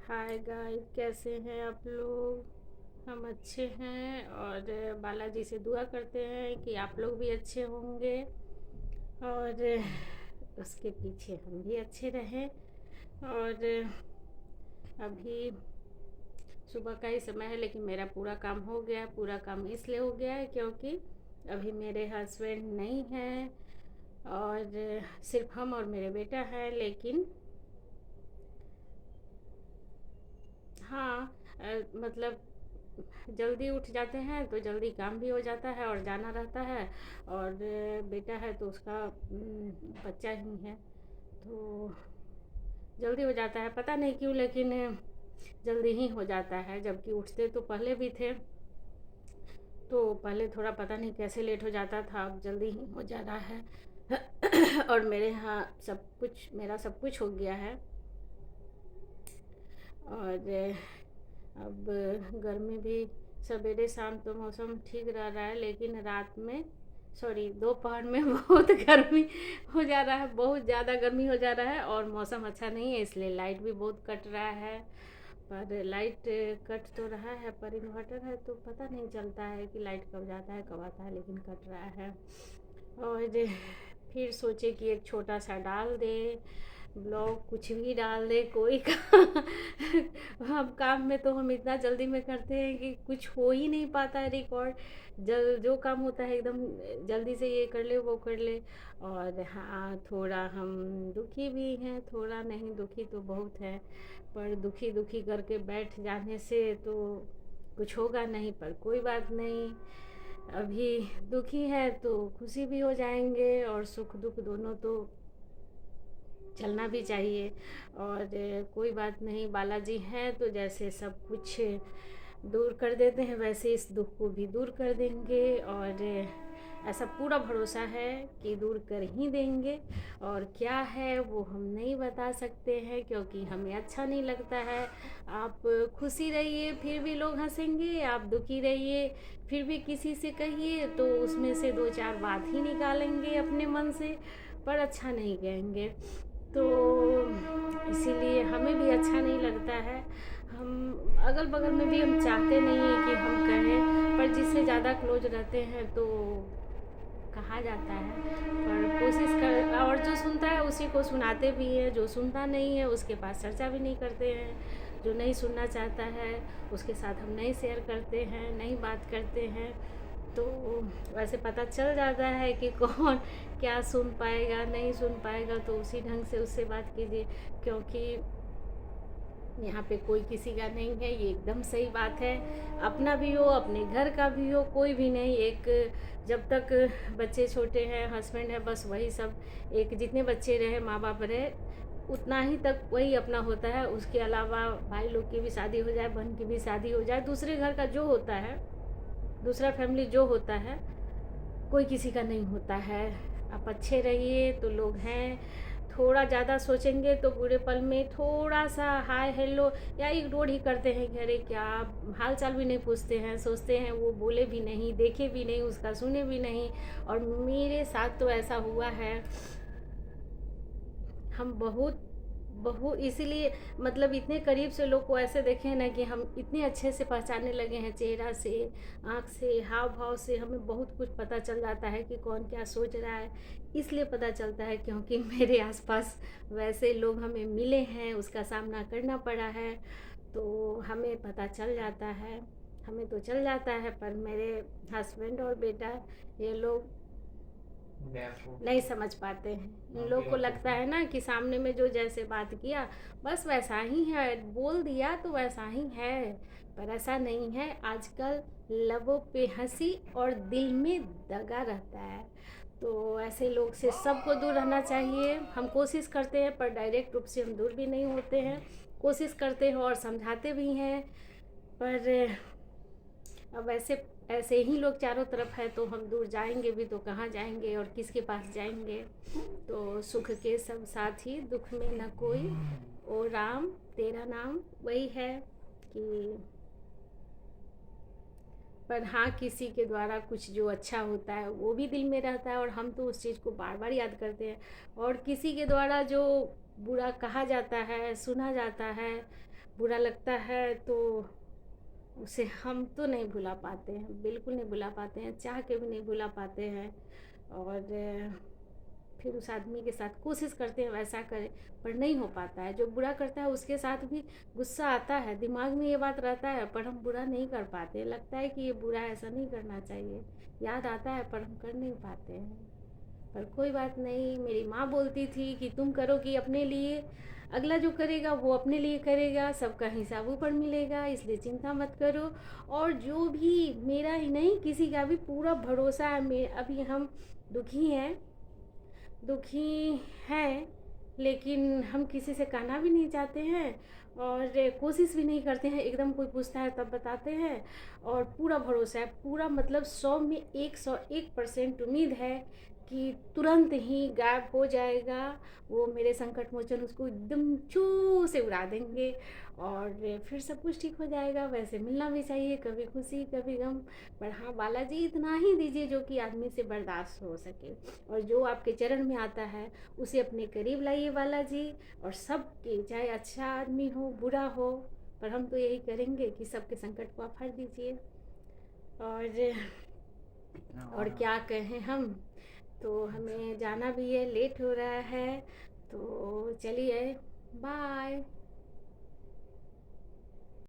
Hi guys, कैसे हैं आप लोग। हम अच्छे हैं और बालाजी से दुआ करते हैं कि आप लोग भी अच्छे होंगे और उसके पीछे हम भी अच्छे रहें। और अभी सुबह का ही समय है, लेकिन मेरा पूरा काम हो गया। पूरा काम इसलिए हो गया है क्योंकि अभी मेरे हस्बैंड नहीं हैं और सिर्फ हम और मेरे बेटा है। लेकिन हाँ, मतलब जल्दी उठ जाते हैं तो जल्दी काम भी हो जाता है और जाना रहता है। और बेटा है तो उसका बच्चा ही है तो जल्दी हो जाता है। पता नहीं क्यों, लेकिन जल्दी ही हो जाता है। जबकि उठते तो पहले भी थे, तो पहले थोड़ा पता नहीं कैसे लेट हो जाता था, अब जल्दी ही हो जा रहा है। और मेरे यहाँ मेरा सब कुछ हो गया है। और अब गर्मी भी, सवेरे शाम तो मौसम ठीक रह रहा है, लेकिन रात में, सॉरी, दोपहर में बहुत गर्मी हो जा रहा है। बहुत ज़्यादा गर्मी हो जा रहा है और मौसम अच्छा नहीं है, इसलिए लाइट भी बहुत कट रहा है। पर लाइट कट तो रहा है, पर इन्वर्टर है तो पता नहीं चलता है कि लाइट कब जाता है कब आता है, लेकिन कट रहा है। और फिर सोचे कि एक छोटा सा डाल दे ब्लॉग, कुछ भी डाल दे कोई का। हम काम में तो हम इतना जल्दी में करते हैं कि कुछ हो ही नहीं पाता है रिकॉर्ड। जो काम होता है एकदम जल्दी से, ये कर ले वो कर ले। और हाँ, थोड़ा हम दुखी भी हैं, थोड़ा नहीं, दुखी तो बहुत है। पर दुखी दुखी करके बैठ जाने से तो कुछ होगा नहीं। पर कोई बात नहीं, अभी दुखी है तो खुशी भी हो जाएंगे, और सुख दुख दोनों तो चलना भी चाहिए। और कोई बात नहीं, बालाजी हैं तो जैसे सब कुछ दूर कर देते हैं, वैसे इस दुख को भी दूर कर देंगे। और ऐसा पूरा भरोसा है कि दूर कर ही देंगे। और क्या है वो हम नहीं बता सकते हैं, क्योंकि हमें अच्छा नहीं लगता है। आप खुशी रहिए फिर भी लोग हंसेंगे, आप दुखी रहिए फिर भी किसी से कहिए तो उसमें से दो चार बात ही निकालेंगे अपने मन से, पर अच्छा नहीं कहेंगे। तो इसीलिए हमें भी अच्छा नहीं लगता है। हम अगल बगल में भी हम चाहते नहीं हैं कि हम कहें, पर जिससे ज़्यादा क्लोज रहते हैं तो कहा जाता है। पर कोशिश कर, और जो सुनता है उसी को सुनाते भी हैं, जो सुनता नहीं है उसके पास चर्चा भी नहीं करते हैं। जो नहीं सुनना चाहता है उसके साथ हम नहीं शेयर करते हैं, नहीं बात करते हैं। तो वैसे पता चल जाता है कि कौन क्या सुन पाएगा नहीं सुन पाएगा, तो उसी ढंग से उससे बात कीजिए। क्योंकि यहाँ पे कोई किसी का नहीं है, ये एकदम सही बात है। अपना भी हो, अपने घर का भी हो, कोई भी नहीं। एक, जब तक बच्चे छोटे हैं, हस्बैंड है, बस वही सब। एक, जितने बच्चे रहे, माँ बाप रहे, उतना ही तक वही अपना होता है। उसके अलावा भाई लोग की भी शादी हो जाए, बहन की भी शादी हो जाए, दूसरे घर का जो होता है, दूसरा फैमिली जो होता है, कोई किसी का नहीं होता है। आप अच्छे रहिए तो लोग हैं। थोड़ा ज़्यादा सोचेंगे तो बुरे पल में थोड़ा सा हाय हेलो या इग्नोर ही करते हैं कि अरे क्या, हाल चाल भी नहीं पूछते हैं, सोचते हैं वो बोले भी नहीं, देखे भी नहीं, उसका सुने भी नहीं। और मेरे साथ तो ऐसा हुआ है। हम बहुत बहुत इसीलिए, मतलब इतने करीब से लोग को ऐसे देखे ना कि हम इतने अच्छे से पहचानने लगे हैं, चेहरा से, आँख से, हाव भाव से हमें बहुत कुछ पता चल जाता है कि कौन क्या सोच रहा है। इसलिए पता चलता है क्योंकि मेरे आसपास वैसे लोग हमें मिले हैं, उसका सामना करना पड़ा है, तो हमें पता चल जाता है। हमें तो चल जाता है, पर मेरे हस्बैंड और बेटा, ये लोग नहीं समझ पाते हैं। इन लोग को लगता है ना कि सामने में जो जैसे बात किया बस वैसा ही है, बोल दिया तो वैसा ही है। पर ऐसा नहीं है। आजकल लबों पे हंसी और दिल में दगा रहता है। तो ऐसे लोग से सबको दूर रहना चाहिए। हम कोशिश करते हैं, पर डायरेक्ट रूप से हम दूर भी नहीं होते हैं। कोशिश करते हैं और समझाते भी हैं, पर अब ऐसे ऐसे ही लोग चारों तरफ है तो हम दूर जाएंगे भी तो कहाँ जाएंगे और किसके पास जाएंगे। तो सुख के सब साथी, दुख में न कोई, ओ राम तेरा नाम, वही है कि। पर हाँ, किसी के द्वारा कुछ जो अच्छा होता है वो भी दिल में रहता है, और हम तो उस चीज़ को बार बार याद करते हैं। और किसी के द्वारा जो बुरा कहा जाता है, सुना जाता है, बुरा लगता है तो उसे हम तो नहीं भुला पाते हैं, बिल्कुल नहीं भुला पाते हैं, चाह के भी नहीं भुला पाते हैं। और फिर उस आदमी के साथ कोशिश करते हैं वैसा करे, पर नहीं हो पाता है। जो बुरा करता है उसके साथ भी गुस्सा आता है, दिमाग में ये बात रहता है, पर हम बुरा नहीं कर पाते। लगता है कि ये बुरा है, ऐसा नहीं करना चाहिए, याद आता है पर हम कर नहीं पाते हैं। पर कोई बात नहीं, मेरी माँ बोलती थी कि तुम करोगी अपने लिए, अगला जो करेगा वो अपने लिए करेगा, सबका हिसाब ऊपर मिलेगा, इसलिए चिंता मत करो। और जो भी, मेरा ही नहीं किसी का भी पूरा भरोसा है। अभी हम दुखी हैं, दुखी हैं, लेकिन हम किसी से कहना भी नहीं चाहते हैं और कोशिश भी नहीं करते हैं। एकदम कोई पूछता है तब बताते हैं। और पूरा भरोसा है, पूरा मतलब 100 में 101% उम्मीद है कि तुरंत ही गायब हो जाएगा वो। मेरे संकट मोचन उसको एकदम छू से उड़ा देंगे और फिर सब कुछ ठीक हो जाएगा। वैसे मिलना भी चाहिए, कभी खुशी कभी गम, पर हाँ बालाजी इतना ही दीजिए जो कि आदमी से बर्दाश्त हो सके। और जो आपके चरण में आता है उसे अपने करीब लाइए बालाजी। और सबके, चाहे अच्छा आदमी हो बुरा हो, पर हम तो यही करेंगे कि सबके संकट को आप हर दीजिए। और क्या कहें हम, तो हमें जाना भी है, लेट हो रहा है, तो चलिए बाय।